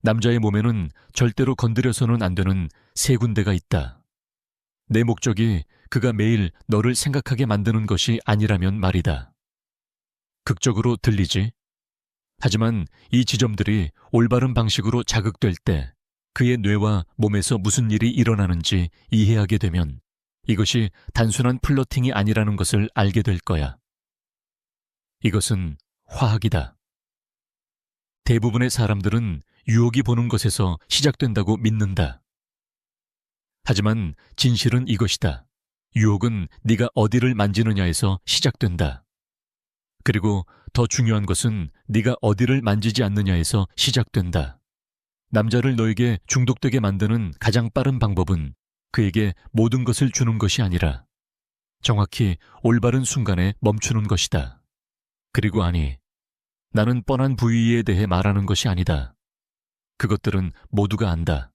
남자의 몸에는 절대로 건드려서는 안 되는 세 군데가 있다. 내 목적이 그가 매일 너를 생각하게 만드는 것이 아니라면 말이다. 극적으로 들리지? 하지만 이 지점들이 올바른 방식으로 자극될 때 그의 뇌와 몸에서 무슨 일이 일어나는지 이해하게 되면 이것이 단순한 플러팅이 아니라는 것을 알게 될 거야. 이것은 화학이다. 대부분의 사람들은 유혹이 보는 것에서 시작된다고 믿는다. 하지만 진실은 이것이다. 유혹은 네가 어디를 만지느냐에서 시작된다. 그리고 더 중요한 것은 네가 어디를 만지지 않느냐에서 시작된다. 남자를 너에게 중독되게 만드는 가장 빠른 방법은 그에게 모든 것을 주는 것이 아니라 정확히 올바른 순간에 멈추는 것이다. 그리고 아니, 나는 뻔한 부위에 대해 말하는 것이 아니다. 그것들은 모두가 안다.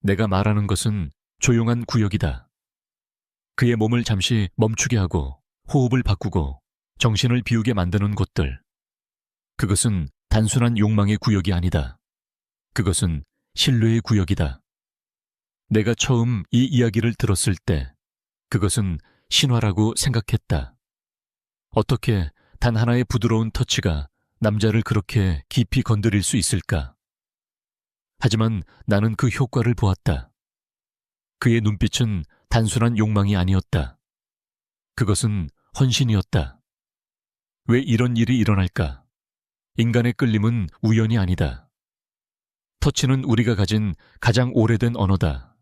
내가 말하는 것은 조용한 구역이다. 그의 몸을 잠시 멈추게 하고 호흡을 바꾸고 정신을 비우게 만드는 곳들. 그것은 단순한 욕망의 구역이 아니다. 그것은 신뢰의 구역이다. 내가 처음 이 이야기를 들었을 때 그것은 신화라고 생각했다. 어떻게 단 하나의 부드러운 터치가 남자를 그렇게 깊이 건드릴 수 있을까? 하지만 나는 그 효과를 보았다. 그의 눈빛은 단순한 욕망이 아니었다. 그것은 헌신이었다. 왜 이런 일이 일어날까? 인간의 끌림은 우연이 아니다. 터치는 우리가 가진 가장 오래된 언어다.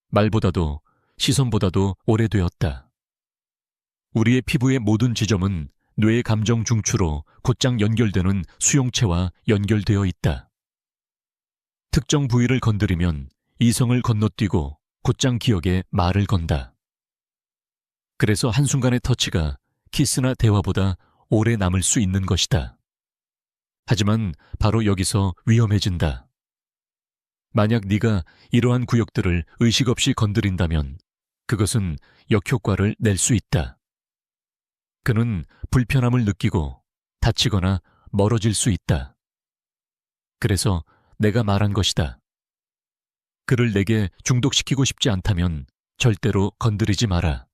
말보다도 시선보다도 오래되었다. 우리의 피부의 모든 지점은 뇌의 감정 중추로 곧장 연결되는 수용체와 연결되어 있다. 특정 부위를 건드리면 이성을 건너뛰고 곧장 기억에 말을 건다. 그래서 한순간의 터치가 키스나 대화보다 오래 남을 수 있는 것이다. 하지만 바로 여기서 위험해진다. 만약 네가 이러한 구역들을 의식 없이 건드린다면 그것은 역효과를 낼 수 있다. 그는 불편함을 느끼고 다치거나 멀어질 수 있다. 그래서 내가 말한 것이다. 그를 내게 중독시키고 싶지 않다면 절대로 건드리지 마라.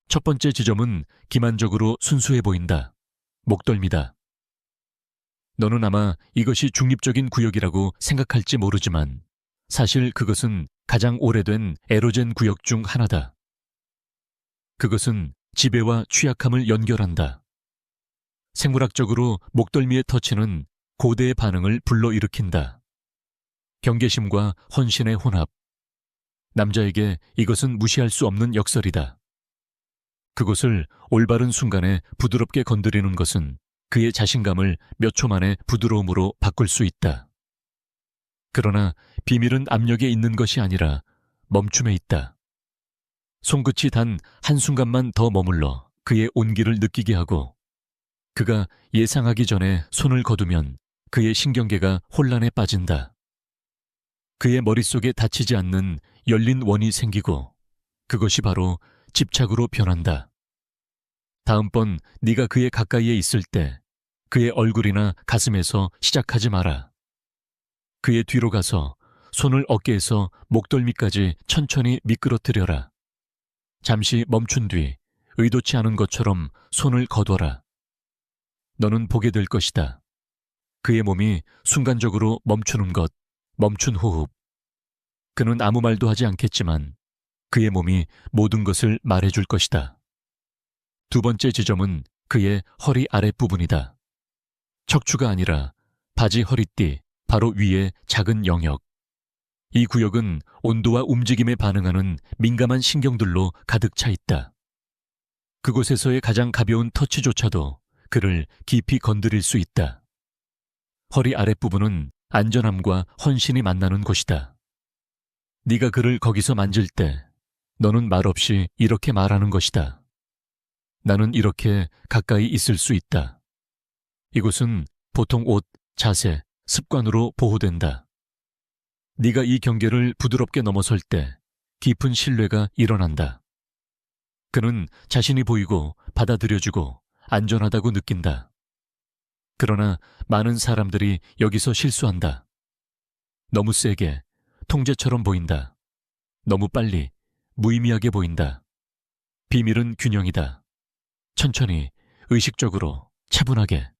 첫 번째 지점은 기만적으로 순수해 보인다. 목덜미다. 너는 아마 이것이 중립적인 구역이라고 생각할지 모르지만 사실 그것은 가장 오래된 에로젠 구역 중 하나다. 그것은 지배와 취약함을 연결한다. 생물학적으로 목덜미의 터치는 고대의 반응을 불러일으킨다. 경계심과 헌신의 혼합. 남자에게 이것은 무시할 수 없는 역설이다. 그곳을 올바른 순간에 부드럽게 건드리는 것은 그의 자신감을 몇 초 만에 부드러움으로 바꿀 수 있다. 그러나 비밀은 압력에 있는 것이 아니라 멈춤에 있다. 손끝이 단 한순간만 더 머물러 그의 온기를 느끼게 하고 그가 예상하기 전에 손을 거두면 그의 신경계가 혼란에 빠진다. 그의 머릿속에 닫히지 않는 열린 원이 생기고 그것이 바로 집착으로 변한다. 다음번 네가 그의 가까이에 있을 때 그의 얼굴이나 가슴에서 시작하지 마라. 그의 뒤로 가서 손을 어깨에서 목덜미까지 천천히 미끄러뜨려라. 잠시 멈춘 뒤 의도치 않은 것처럼 손을 거둬라. 너는 보게 될 것이다. 그의 몸이 순간적으로 멈추는 것, 멈춘 호흡. 그는 아무 말도 하지 않겠지만 그의 몸이 모든 것을 말해줄 것이다. 두 번째 지점은 그의 허리 아랫부분이다. 척추가 아니라 바지 허리띠 바로 위에 작은 영역. 이 구역은 온도와 움직임에 반응하는 민감한 신경들로 가득 차 있다. 그곳에서의 가장 가벼운 터치조차도 그를 깊이 건드릴 수 있다. 허리 아랫부분은 안전함과 헌신이 만나는 곳이다. 네가 그를 거기서 만질 때 너는 말없이 이렇게 말하는 것이다. 나는 이렇게 가까이 있을 수 있다. 이곳은 보통 옷, 자세, 습관으로 보호된다. 네가 이 경계를 부드럽게 넘어설 때 깊은 신뢰가 일어난다. 그는 자신이 보이고 받아들여주고 안전하다고 느낀다. 그러나 많은 사람들이 여기서 실수한다. 너무 세게, 통제처럼 보인다. 너무 빨리, 무의미하게 보인다. 비밀은 균형이다. 천천히, 의식적으로, 차분하게.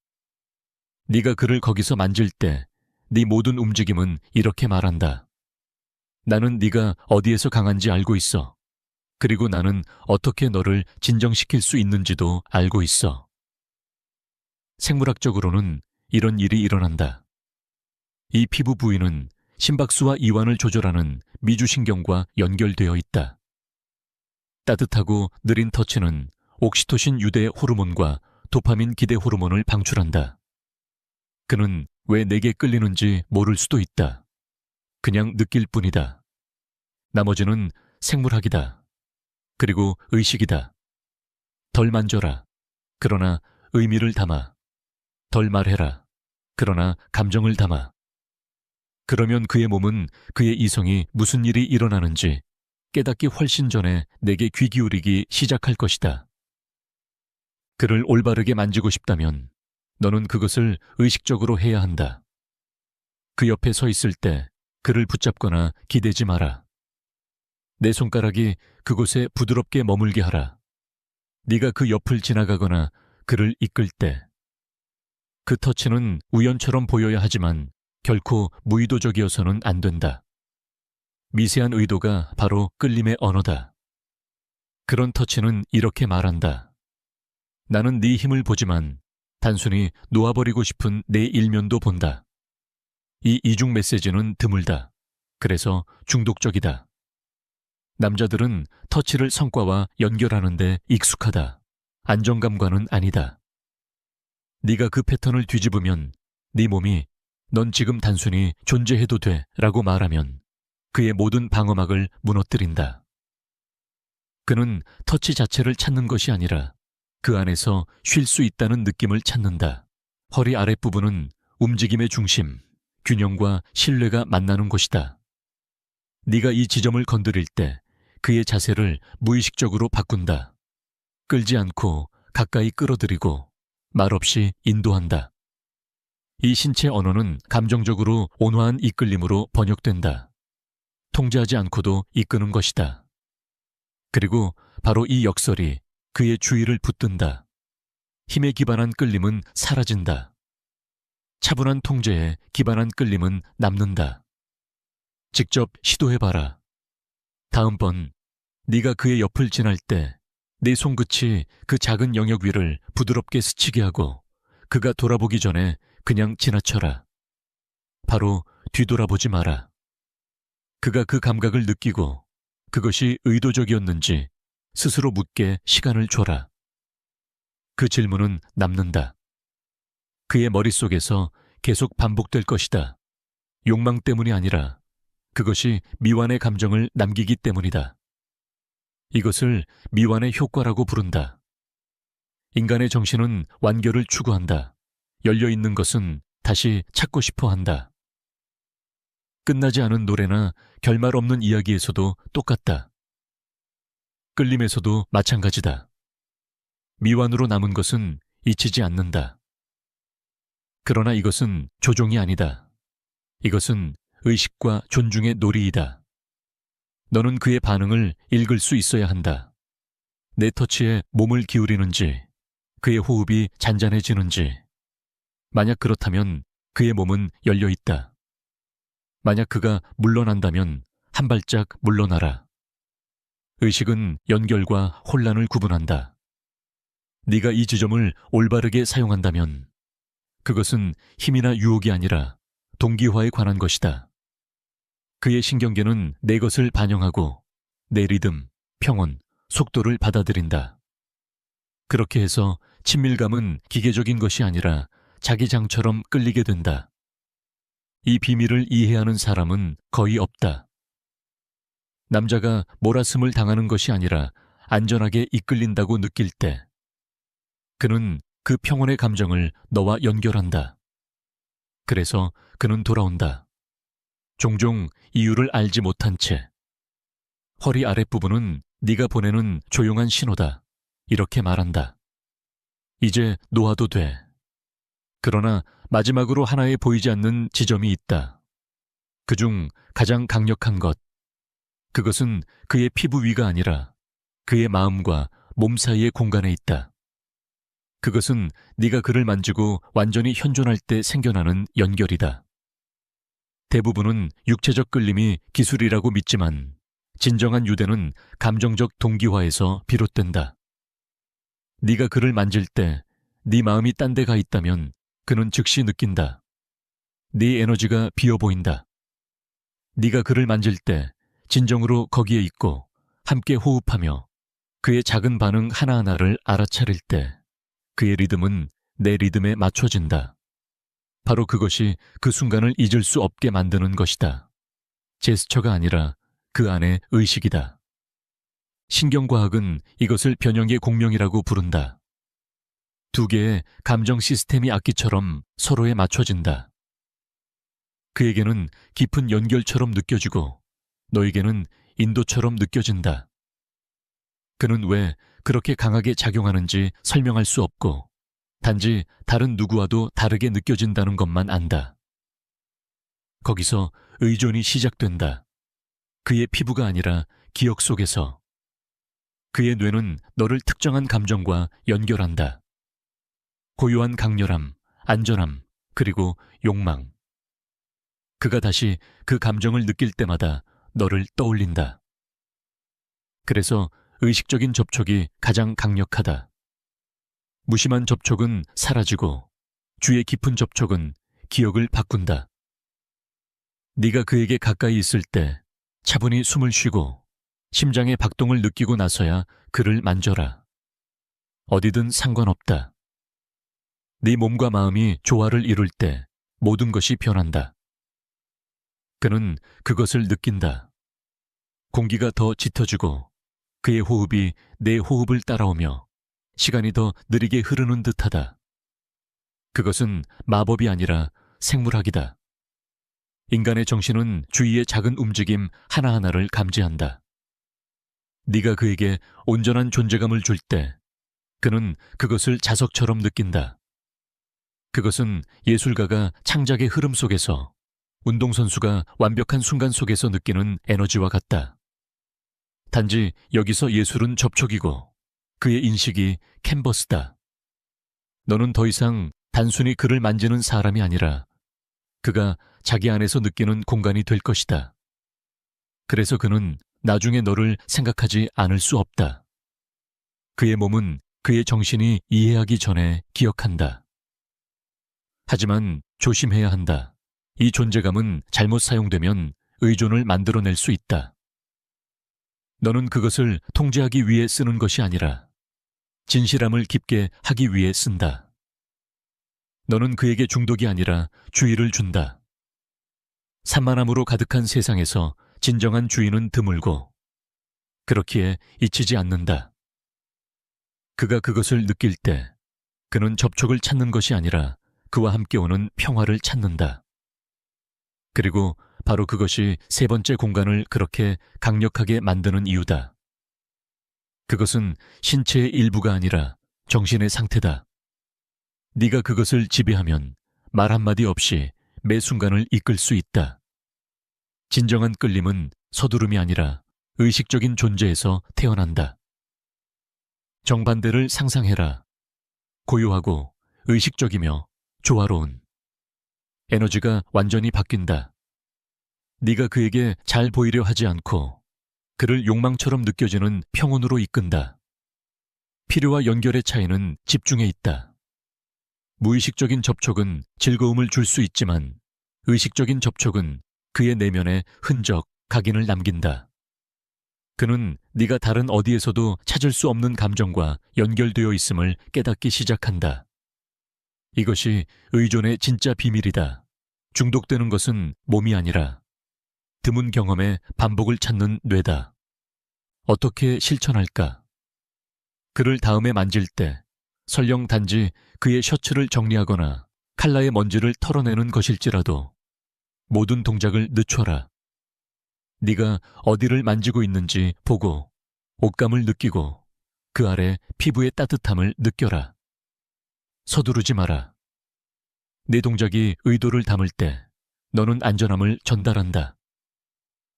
네가 그를 거기서 만질 때 네 모든 움직임은 이렇게 말한다. 나는 네가 어디에서 강한지 알고 있어. 그리고 나는 어떻게 너를 진정시킬 수 있는지도 알고 있어. 생물학적으로는 이런 일이 일어난다. 이 피부 부위는 심박수와 이완을 조절하는 미주신경과 연결되어 있다. 따뜻하고 느린 터치는 옥시토신 유대 호르몬과 도파민 기대 호르몬을 방출한다. 그는 왜 내게 끌리는지 모를 수도 있다. 그냥 느낄 뿐이다. 나머지는 생물학이다. 그리고 의식이다. 덜 만져라. 그러나 의미를 담아. 덜 말해라. 그러나 감정을 담아. 그러면 그의 몸은 그의 이성이 무슨 일이 일어나는지 깨닫기 훨씬 전에 내게 귀 기울이기 시작할 것이다. 그를 올바르게 만지고 싶다면 너는 그것을 의식적으로 해야 한다. 그 옆에 서 있을 때 그를 붙잡거나 기대지 마라. 내 손가락이 그곳에 부드럽게 머물게 하라. 네가 그 옆을 지나가거나 그를 이끌 때. 그 터치는 우연처럼 보여야 하지만 결코 무의도적이어서는 안 된다. 미세한 의도가 바로 끌림의 언어다. 그런 터치는 이렇게 말한다. 나는 네 힘을 보지만 단순히 놓아버리고 싶은 내 일면도 본다. 이 이중 메시지는 드물다. 그래서 중독적이다. 남자들은 터치를 성과와 연결하는 데 익숙하다. 안정감과는 아니다. 네가 그 패턴을 뒤집으면 네 몸이 넌 지금 단순히 존재해도 돼 라고 말하면 그의 모든 방어막을 무너뜨린다. 그는 터치 자체를 찾는 것이 아니라 그 안에서 쉴 수 있다는 느낌을 찾는다. 허리 아랫부분은 움직임의 중심, 균형과 신뢰가 만나는 곳이다. 네가 이 지점을 건드릴 때 그의 자세를 무의식적으로 바꾼다. 끌지 않고 가까이 끌어들이고 말없이 인도한다. 이 신체 언어는 감정적으로 온화한 이끌림으로 번역된다. 통제하지 않고도 이끄는 것이다. 그리고 바로 이 역설이 그의 주의를 붙든다. 힘에 기반한 끌림은 사라진다. 차분한 통제에 기반한 끌림은 남는다. 직접 시도해봐라. 다음번 네가 그의 옆을 지날 때 네 손끝이 그 작은 영역 위를 부드럽게 스치게 하고 그가 돌아보기 전에 그냥 지나쳐라. 바로 뒤돌아보지 마라. 그가 그 감각을 느끼고 그것이 의도적이었는지 스스로 묻게 시간을 줘라. 그 질문은 남는다. 그의 머릿속에서 계속 반복될 것이다. 욕망 때문이 아니라 그것이 미완의 감정을 남기기 때문이다. 이것을 미완의 효과라고 부른다. 인간의 정신은 완결을 추구한다. 열려있는 것은 다시 찾고 싶어 한다. 끝나지 않은 노래나 결말 없는 이야기에서도 똑같다. 끌림에서도 마찬가지다. 미완으로 남은 것은 잊히지 않는다. 그러나 이것은 조종이 아니다. 이것은 의식과 존중의 놀이이다. 너는 그의 반응을 읽을 수 있어야 한다. 내 터치에 몸을 기울이는지, 그의 호흡이 잔잔해지는지. 만약 그렇다면 그의 몸은 열려 있다. 만약 그가 물러난다면 한 발짝 물러나라. 의식은 연결과 혼란을 구분한다. 네가 이 지점을 올바르게 사용한다면 그것은 힘이나 유혹이 아니라 동기화에 관한 것이다. 그의 신경계는 내 것을 반영하고 내 리듬, 평온, 속도를 받아들인다. 그렇게 해서 친밀감은 기계적인 것이 아니라 자기장처럼 끌리게 된다. 이 비밀을 이해하는 사람은 거의 없다. 남자가 몰아슴을 당하는 것이 아니라 안전하게 이끌린다고 느낄 때 그는 그 평온의 감정을 너와 연결한다. 그래서 그는 돌아온다. 종종 이유를 알지 못한 채. 허리 아랫부분은 네가 보내는 조용한 신호다. 이렇게 말한다. 이제 놓아도 돼. 그러나 마지막으로 하나에 보이지 않는 지점이 있다. 그중 가장 강력한 것, 그것은 그의 피부 위가 아니라 그의 마음과 몸 사이의 공간에 있다. 그것은 네가 그를 만지고 완전히 현존할 때 생겨나는 연결이다. 대부분은 육체적 끌림이 기술이라고 믿지만 진정한 유대는 감정적 동기화에서 비롯된다. 네가 그를 만질 때 네 마음이 딴 데 가 있다면 그는 즉시 느낀다. 네 에너지가 비어 보인다. 네가 그를 만질 때 진정으로 거기에 있고 함께 호흡하며 그의 작은 반응 하나하나를 알아차릴 때 그의 리듬은 내 리듬에 맞춰진다. 바로 그것이 그 순간을 잊을 수 없게 만드는 것이다. 제스처가 아니라 그 안에 의식이다. 신경과학은 이것을 변형의 공명이라고 부른다. 두 개의 감정 시스템이 악기처럼 서로에 맞춰진다. 그에게는 깊은 연결처럼 느껴지고 너에게는 인도처럼 느껴진다. 그는 왜 그렇게 강하게 작용하는지 설명할 수 없고 단지 다른 누구와도 다르게 느껴진다는 것만 안다. 거기서 의존이 시작된다. 그의 피부가 아니라 기억 속에서. 그의 뇌는 너를 특정한 감정과 연결한다. 고요한 강렬함, 안전함, 그리고 욕망. 그가 다시 그 감정을 느낄 때마다 너를 떠올린다. 그래서 의식적인 접촉이 가장 강력하다. 무심한 접촉은 사라지고 주의 깊은 접촉은 기억을 바꾼다. 네가 그에게 가까이 있을 때 차분히 숨을 쉬고 심장의 박동을 느끼고 나서야 그를 만져라. 어디든 상관없다. 네 몸과 마음이 조화를 이룰 때 모든 것이 변한다. 그는 그것을 느낀다. 공기가 더 짙어지고 그의 호흡이 내 호흡을 따라오며 시간이 더 느리게 흐르는 듯하다. 그것은 마법이 아니라 생물학이다. 인간의 정신은 주위의 작은 움직임 하나하나를 감지한다. 네가 그에게 온전한 존재감을 줄 때 그는 그것을 자석처럼 느낀다. 그것은 예술가가 창작의 흐름 속에서 운동선수가 완벽한 순간 속에서 느끼는 에너지와 같다. 단지 여기서 예술은 접촉이고 그의 인식이 캔버스다. 너는 더 이상 단순히 그를 만지는 사람이 아니라 그가 자기 안에서 느끼는 공간이 될 것이다. 그래서 그는 나중에 너를 생각하지 않을 수 없다. 그의 몸은 그의 정신이 이해하기 전에 기억한다. 하지만 조심해야 한다. 이 존재감은 잘못 사용되면 의존을 만들어낼 수 있다. 너는 그것을 통제하기 위해 쓰는 것이 아니라 진실함을 깊게 하기 위해 쓴다. 너는 그에게 중독이 아니라 주의를 준다. 산만함으로 가득한 세상에서 진정한 주인은 드물고 그렇기에 잊히지 않는다. 그가 그것을 느낄 때 그는 접촉을 찾는 것이 아니라 그와 함께 오는 평화를 찾는다. 그리고 바로 그것이 세 번째 공간을 그렇게 강력하게 만드는 이유다. 그것은 신체의 일부가 아니라 정신의 상태다. 네가 그것을 지배하면 말 한마디 없이 매 순간을 이끌 수 있다. 진정한 끌림은 서두름이 아니라 의식적인 존재에서 태어난다. 정반대를 상상해라. 고요하고 의식적이며 조화로운 에너지가 완전히 바뀐다. 네가 그에게 잘 보이려 하지 않고 그를 욕망처럼 느껴지는 평온으로 이끈다. 필요와 연결의 차이는 집중에 있다. 무의식적인 접촉은 즐거움을 줄 수 있지만 의식적인 접촉은 그의 내면에 흔적, 각인을 남긴다. 그는 네가 다른 어디에서도 찾을 수 없는 감정과 연결되어 있음을 깨닫기 시작한다. 이것이 의존의 진짜 비밀이다. 중독되는 것은 몸이 아니라 드문 경험의 반복을 찾는 뇌다. 어떻게 실천할까? 그를 다음에 만질 때 설령 단지 그의 셔츠를 정리하거나 칼라의 먼지를 털어내는 것일지라도 모든 동작을 늦춰라. 네가 어디를 만지고 있는지 보고 옷감을 느끼고 그 아래 피부의 따뜻함을 느껴라. 서두르지 마라. 내 동작이 의도를 담을 때 너는 안전함을 전달한다.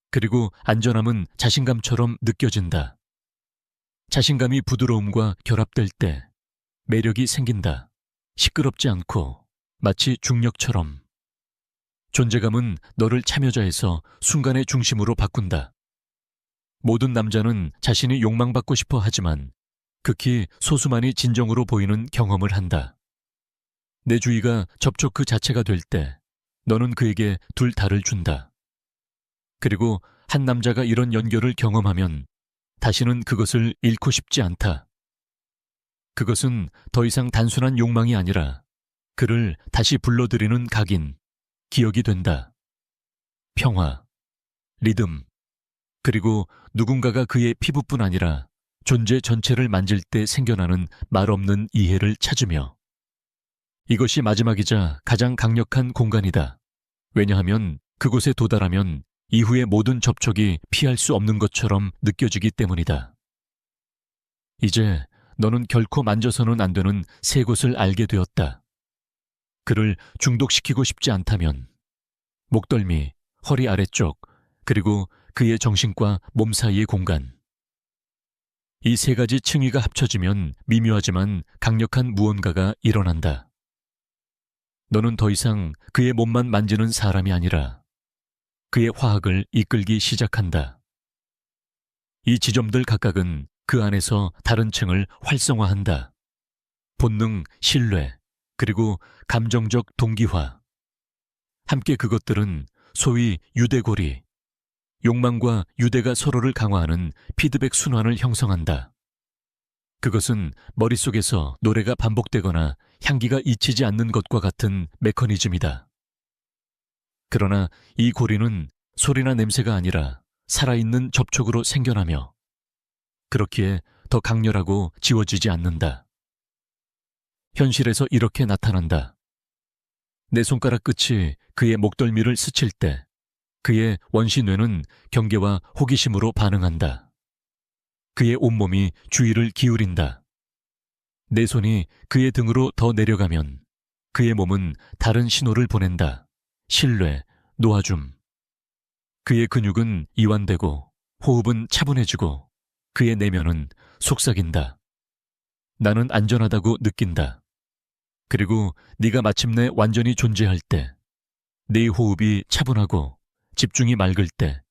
그리고 안전함은 자신감처럼 느껴진다. 자신감이 부드러움과 결합될 때 매력이 생긴다. 시끄럽지 않고 마치 중력처럼. 존재감은 너를 참여자에서 순간의 중심으로 바꾼다. 모든 남자는 자신이 욕망받고 싶어 하지만 극히 소수만이 진정으로 보이는 경험을 한다. 내 주의가 접촉 그 자체가 될 때 너는 그에게 둘 다를 준다. 그리고 한 남자가 이런 연결을 경험하면 다시는 그것을 잃고 싶지 않다. 그것은 더 이상 단순한 욕망이 아니라 그를 다시 불러들이는 각인, 기억이 된다. 평화, 리듬, 그리고 누군가가 그의 피부뿐 아니라 존재 전체를 만질 때 생겨나는 말없는 이해를 찾으며 이것이 마지막이자 가장 강력한 공간이다. 왜냐하면 그곳에 도달하면 이후의 모든 접촉이 피할 수 없는 것처럼 느껴지기 때문이다. 이제 너는 결코 만져서는 안 되는 새 곳을 알게 되었다. 그를 중독시키고 싶지 않다면 목덜미, 허리 아래쪽, 그리고 그의 정신과 몸 사이의 공간. 이 세 가지 층위가 합쳐지면 미묘하지만 강력한 무언가가 일어난다. 너는 더 이상 그의 몸만 만지는 사람이 아니라 그의 화학을 이끌기 시작한다. 이 지점들 각각은 그 안에서 다른 층을 활성화한다. 본능, 신뢰, 그리고 감정적 동기화. 함께 그것들은 소위 유대고리, 욕망과 유대가 서로를 강화하는 피드백 순환을 형성한다. 그것은 머릿속에서 노래가 반복되거나 향기가 잊히지 않는 것과 같은 메커니즘이다. 그러나 이 고리는 소리나 냄새가 아니라 살아있는 접촉으로 생겨나며 그렇기에 더 강렬하고 지워지지 않는다. 현실에서 이렇게 나타난다. 내 손가락 끝이 그의 목덜미를 스칠 때 그의 원시뇌는 경계와 호기심으로 반응한다. 그의 온몸이 주의를 기울인다. 내 손이 그의 등으로 더 내려가면 그의 몸은 다른 신호를 보낸다. 신뢰, 놓아줌. 그의 근육은 이완되고 호흡은 차분해지고 그의 내면은 속삭인다. 나는 안전하다고 느낀다. 그리고 네가 마침내 완전히 존재할 때, 네 호흡이 차분하고 집중이 맑을 때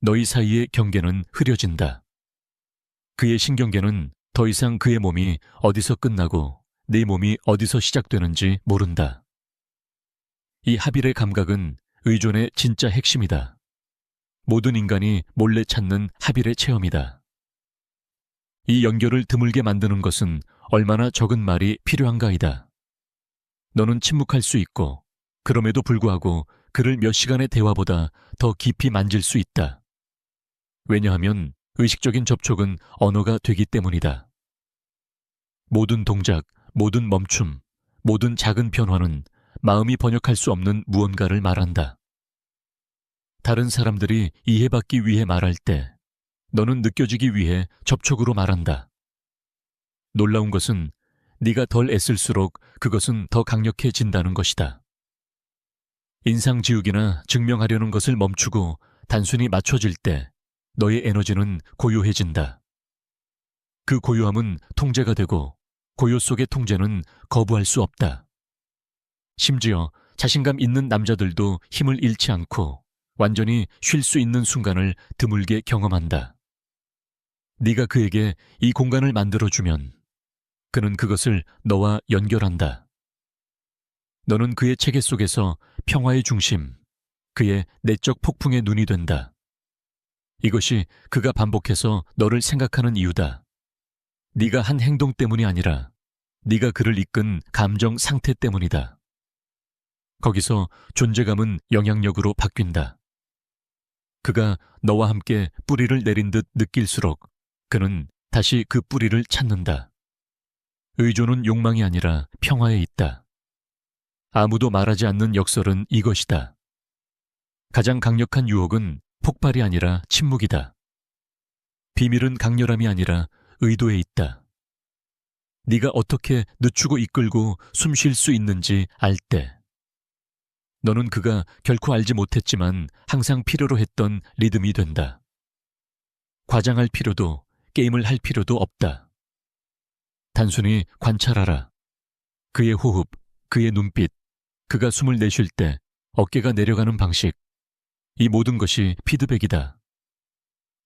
너희 사이의 경계는 흐려진다. 그의 신경계는 더 이상 그의 몸이 어디서 끝나고 네 몸이 어디서 시작되는지 모른다. 이 합일의 감각은 의존의 진짜 핵심이다. 모든 인간이 몰래 찾는 합일의 체험이다. 이 연결을 드물게 만드는 것은 얼마나 적은 말이 필요한가이다. 너는 침묵할 수 있고 그럼에도 불구하고 그를 몇 시간의 대화보다 더 깊이 만질 수 있다. 왜냐하면 의식적인 접촉은 언어가 되기 때문이다. 모든 동작, 모든 멈춤, 모든 작은 변화는 마음이 번역할 수 없는 무언가를 말한다. 다른 사람들이 이해받기 위해 말할 때 너는 느껴지기 위해 접촉으로 말한다. 놀라운 것은 네가 덜 애쓸수록 그것은 더 강력해진다는 것이다. 인상 지우기나 증명하려는 것을 멈추고 단순히 맞춰질 때 너의 에너지는 고요해진다. 그 고요함은 통제가 되고 고요 속의 통제는 거부할 수 없다. 심지어 자신감 있는 남자들도 힘을 잃지 않고 완전히 쉴 수 있는 순간을 드물게 경험한다. 네가 그에게 이 공간을 만들어주면 그는 그것을 너와 연결한다. 너는 그의 체계 속에서 평화의 중심, 그의 내적 폭풍의 눈이 된다. 이것이 그가 반복해서 너를 생각하는 이유다. 네가 한 행동 때문이 아니라 네가 그를 이끈 감정 상태 때문이다. 거기서 존재감은 영향력으로 바뀐다. 그가 너와 함께 뿌리를 내린 듯 느낄수록 그는 다시 그 뿌리를 찾는다. 의존은 욕망이 아니라 평화에 있다. 아무도 말하지 않는 역설은 이것이다. 가장 강력한 유혹은 폭발이 아니라 침묵이다. 비밀은 강렬함이 아니라 의도에 있다. 네가 어떻게 늦추고 이끌고 숨 쉴 수 있는지 알 때. 너는 그가 결코 알지 못했지만 항상 필요로 했던 리듬이 된다. 과장할 필요도 게임을 할 필요도 없다. 단순히 관찰하라. 그의 호흡, 그의 눈빛, 그가 숨을 내쉴 때 어깨가 내려가는 방식, 이 모든 것이 피드백이다.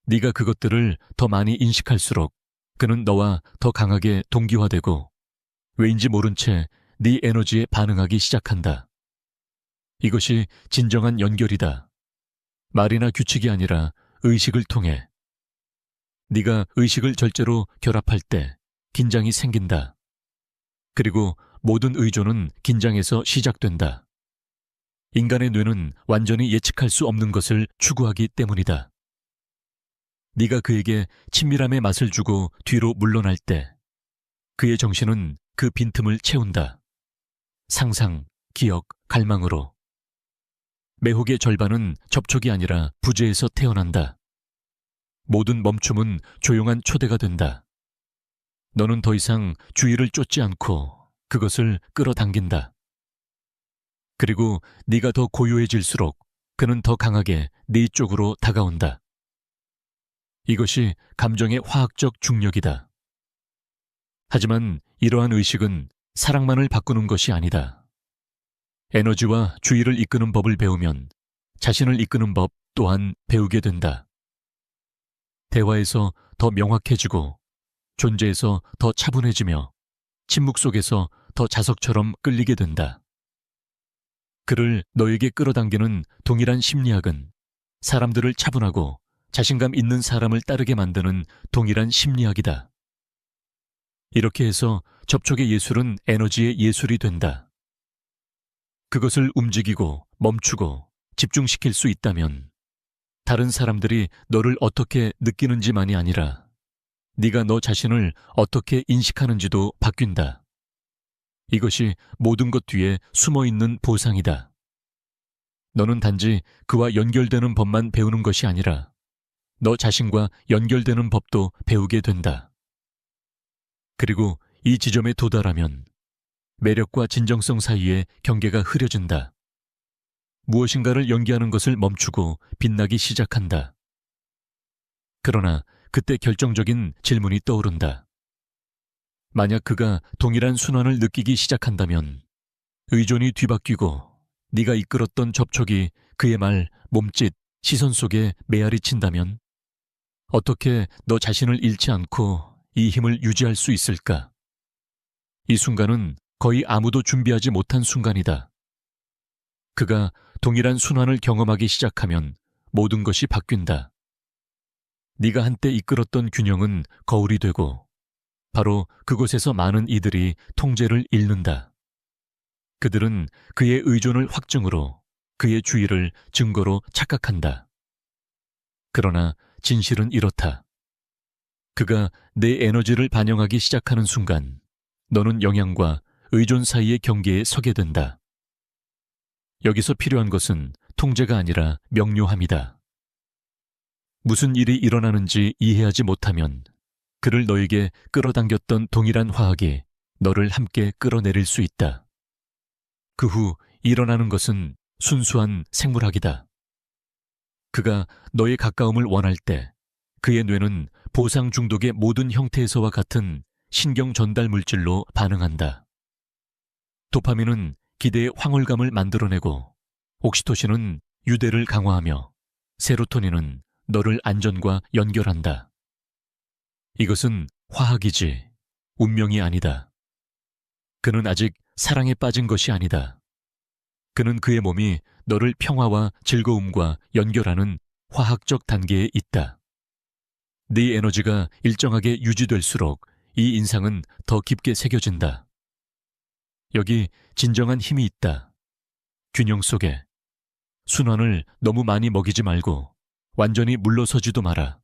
네가 그것들을 더 많이 인식할수록 그는 너와 더 강하게 동기화되고 왜인지 모른 채 네 에너지에 반응하기 시작한다. 이것이 진정한 연결이다. 말이나 규칙이 아니라 의식을 통해. 네가 의식을 절제로 결합할 때 긴장이 생긴다. 그리고 모든 의존은 긴장에서 시작된다. 인간의 뇌는 완전히 예측할 수 없는 것을 추구하기 때문이다. 네가 그에게 친밀함의 맛을 주고 뒤로 물러날 때 그의 정신은 그 빈틈을 채운다. 상상, 기억, 갈망으로. 매혹의 절반은 접촉이 아니라 부재에서 태어난다. 모든 멈춤은 조용한 초대가 된다. 너는 더 이상 주의를 쫓지 않고 그것을 끌어당긴다. 그리고 네가 더 고요해질수록 그는 더 강하게 네 쪽으로 다가온다. 이것이 감정의 화학적 중력이다. 하지만 이러한 의식은 사랑만을 바꾸는 것이 아니다. 에너지와 주의를 이끄는 법을 배우면 자신을 이끄는 법 또한 배우게 된다. 대화에서 더 명확해지고 존재에서 더 차분해지며 침묵 속에서 더 자석처럼 끌리게 된다. 그를 너에게 끌어당기는 동일한 심리학은 사람들을 차분하고 자신감 있는 사람을 따르게 만드는 동일한 심리학이다. 이렇게 해서 접촉의 예술은 에너지의 예술이 된다. 그것을 움직이고 멈추고 집중시킬 수 있다면 다른 사람들이 너를 어떻게 느끼는지만이 아니라 네가 너 자신을 어떻게 인식하는지도 바뀐다. 이것이 모든 것 뒤에 숨어있는 보상이다. 너는 단지 그와 연결되는 법만 배우는 것이 아니라 너 자신과 연결되는 법도 배우게 된다. 그리고 이 지점에 도달하면 매력과 진정성 사이의 경계가 흐려진다. 무엇인가를 연기하는 것을 멈추고 빛나기 시작한다. 그러나 그때 결정적인 질문이 떠오른다. 만약 그가 동일한 순환을 느끼기 시작한다면 의존이 뒤바뀌고 네가 이끌었던 접촉이 그의 말, 몸짓, 시선 속에 메아리 친다면 어떻게 너 자신을 잃지 않고 이 힘을 유지할 수 있을까? 이 순간은 거의 아무도 준비하지 못한 순간이다. 그가 동일한 순환을 경험하기 시작하면 모든 것이 바뀐다. 네가 한때 이끌었던 균형은 거울이 되고 바로 그곳에서 많은 이들이 통제를 잃는다. 그들은 그의 의존을 확증으로 그의 주의를 증거로 착각한다. 그러나 진실은 이렇다. 그가 내 에너지를 반영하기 시작하는 순간 너는 영향과 의존 사이의 경계에 서게 된다. 여기서 필요한 것은 통제가 아니라 명료함이다. 무슨 일이 일어나는지 이해하지 못하면 그를 너에게 끌어당겼던 동일한 화학이 너를 함께 끌어내릴 수 있다. 그 후 일어나는 것은 순수한 생물학이다. 그가 너의 가까움을 원할 때 그의 뇌는 보상 중독의 모든 형태에서와 같은 신경 전달 물질로 반응한다. 도파민은 기대의 황홀감을 만들어내고 옥시토신은 유대를 강화하며 세로토닌은 너를 안전과 연결한다. 이것은 화학이지 운명이 아니다. 그는 아직 사랑에 빠진 것이 아니다. 그는 그의 몸이 너를 평화와 즐거움과 연결하는 화학적 단계에 있다. 네 에너지가 일정하게 유지될수록 이 인상은 더 깊게 새겨진다. 여기 진정한 힘이 있다. 균형 속에. 순환을 너무 많이 먹이지 말고 완전히 물러서지도 마라.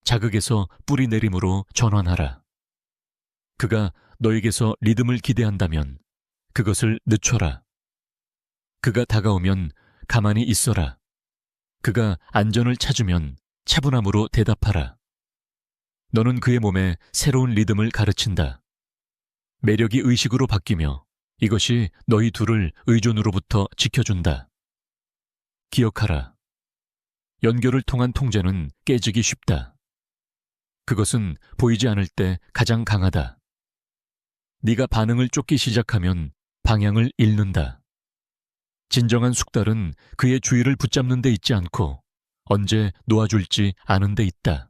자극에서 뿌리 내림으로 전환하라. 그가 너에게서 리듬을 기대한다면 그것을 늦춰라. 그가 다가오면 가만히 있어라. 그가 안전을 찾으면 차분함으로 대답하라. 너는 그의 몸에 새로운 리듬을 가르친다. 매력이 의식으로 바뀌며 이것이 너희 둘을 의존으로부터 지켜준다. 기억하라. 연결을 통한 통제는 깨지기 쉽다. 그것은 보이지 않을 때 가장 강하다. 네가 반응을 쫓기 시작하면 방향을 잃는다. 진정한 숙달은 그의 주의를 붙잡는 데 있지 않고 언제 놓아줄지 아는 데 있다.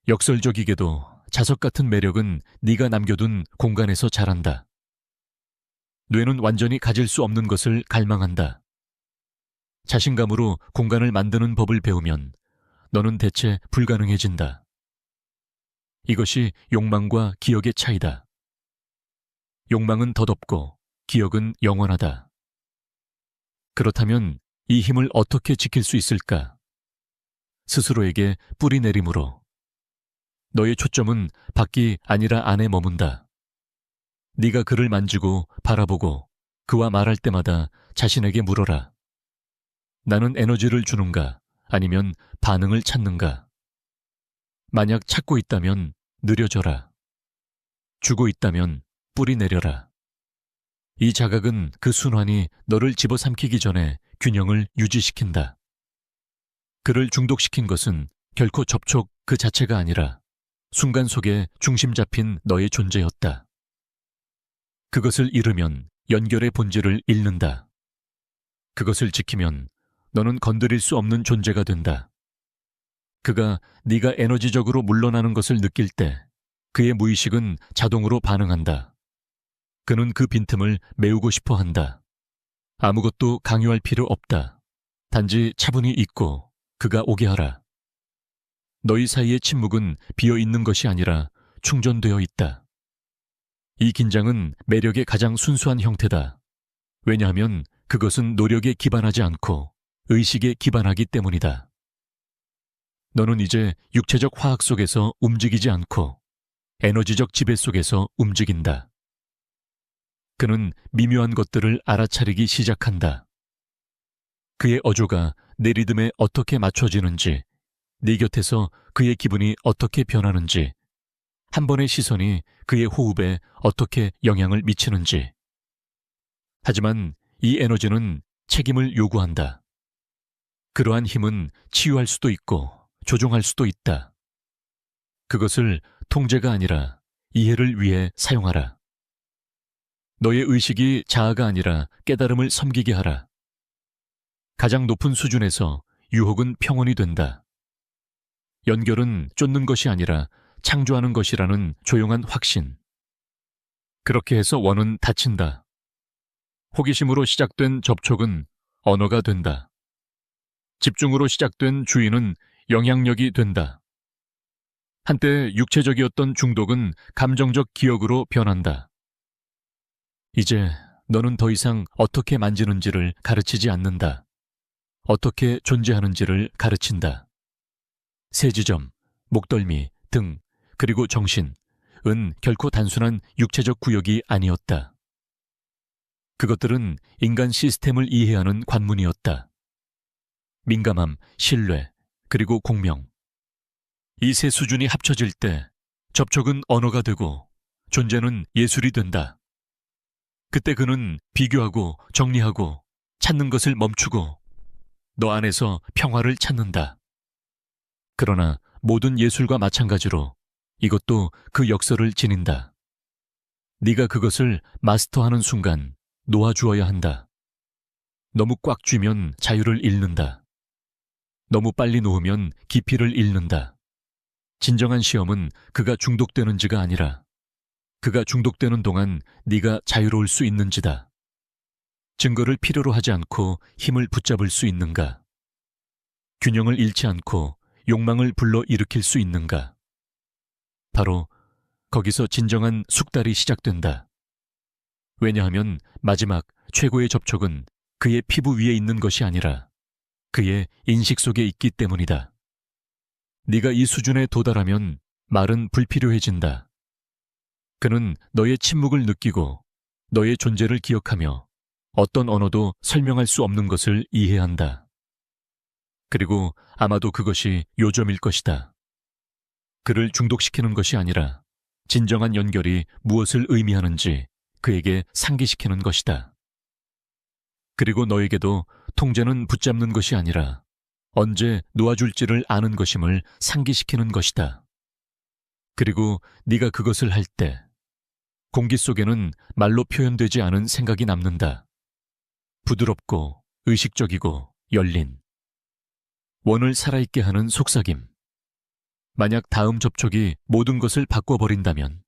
역설적이게도 자석 같은 매력은 네가 남겨둔 공간에서 자란다. 뇌는 완전히 가질 수 없는 것을 갈망한다. 자신감으로 공간을 만드는 법을 배우면 너는 대체 불가능해진다. 이것이 욕망과 기억의 차이다. 욕망은 덧없고 기억은 영원하다. 그렇다면 이 힘을 어떻게 지킬 수 있을까? 스스로에게 뿌리 내림으로. 너의 초점은 밖이 아니라 안에 머문다. 네가 그를 만지고 바라보고 그와 말할 때마다 자신에게 물어라. 나는 에너지를 주는가 아니면 반응을 찾는가? 만약 찾고 있다면 느려져라. 주고 있다면 뿌리 내려라. 이 자각은 그 순환이 너를 집어삼키기 전에 균형을 유지시킨다. 그를 중독시킨 것은 결코 접촉 그 자체가 아니라 순간 속에 중심 잡힌 너의 존재였다. 그것을 잃으면 연결의 본질을 잃는다. 그것을 지키면 너는 건드릴 수 없는 존재가 된다. 그가 네가 에너지적으로 물러나는 것을 느낄 때 그의 무의식은 자동으로 반응한다. 그는 그 빈틈을 메우고 싶어 한다. 아무것도 강요할 필요 없다. 단지 차분히 있고 그가 오게 하라. 너희 사이의 침묵은 비어있는 것이 아니라 충전되어 있다. 이 긴장은 매력의 가장 순수한 형태다. 왜냐하면 그것은 노력에 기반하지 않고 의식에 기반하기 때문이다. 너는 이제 육체적 화학 속에서 움직이지 않고 에너지적 지배 속에서 움직인다. 그는 미묘한 것들을 알아차리기 시작한다. 그의 어조가 내 리듬에 어떻게 맞춰지는지, 네 곁에서 그의 기분이 어떻게 변하는지, 한 번의 시선이 그의 호흡에 어떻게 영향을 미치는지. 하지만 이 에너지는 책임을 요구한다. 그러한 힘은 치유할 수도 있고 조종할 수도 있다. 그것을 통제가 아니라 이해를 위해 사용하라. 너의 의식이 자아가 아니라 깨달음을 섬기게 하라. 가장 높은 수준에서 유혹은 평온이 된다. 연결은 쫓는 것이 아니라 창조하는 것이라는 조용한 확신. 그렇게 해서 원은 닫힌다. 호기심으로 시작된 접촉은 언어가 된다. 집중으로 시작된 주의는 영향력이 된다. 한때 육체적이었던 중독은 감정적 기억으로 변한다. 이제 너는 더 이상 어떻게 만지는지를 가르치지 않는다. 어떻게 존재하는지를 가르친다. 세지점, 목덜미, 등, 그리고 정신은 결코 단순한 육체적 구역이 아니었다. 그것들은 인간 시스템을 이해하는 관문이었다. 민감함, 신뢰, 그리고 공명. 이 세 수준이 합쳐질 때 접촉은 언어가 되고 존재는 예술이 된다. 그때 그는 비교하고 정리하고 찾는 것을 멈추고 너 안에서 평화를 찾는다. 그러나 모든 예술과 마찬가지로 이것도 그 역설을 지닌다. 네가 그것을 마스터하는 순간 놓아주어야 한다. 너무 꽉 쥐면 자유를 잃는다. 너무 빨리 놓으면 깊이를 잃는다. 진정한 시험은 그가 중독되는지가 아니라 그가 중독되는 동안 네가 자유로울 수 있는지다. 증거를 필요로 하지 않고 힘을 붙잡을 수 있는가? 균형을 잃지 않고 욕망을 불러일으킬 수 있는가? 바로 거기서 진정한 숙달이 시작된다. 왜냐하면 마지막 최고의 접촉은 그의 피부 위에 있는 것이 아니라 그의 인식 속에 있기 때문이다. 네가 이 수준에 도달하면 말은 불필요해진다. 그는 너의 침묵을 느끼고 너의 존재를 기억하며 어떤 언어도 설명할 수 없는 것을 이해한다. 그리고 아마도 그것이 요점일 것이다. 그를 중독시키는 것이 아니라 진정한 연결이 무엇을 의미하는지 그에게 상기시키는 것이다. 그리고 너에게도 통제는 붙잡는 것이 아니라 언제 놓아줄지를 아는 것임을 상기시키는 것이다. 그리고 네가 그것을 할 때 공기 속에는 말로 표현되지 않은 생각이 남는다. 부드럽고 의식적이고 열린 원을 살아있게 하는 속삭임. 만약 다음 접촉이 모든 것을 바꿔버린다면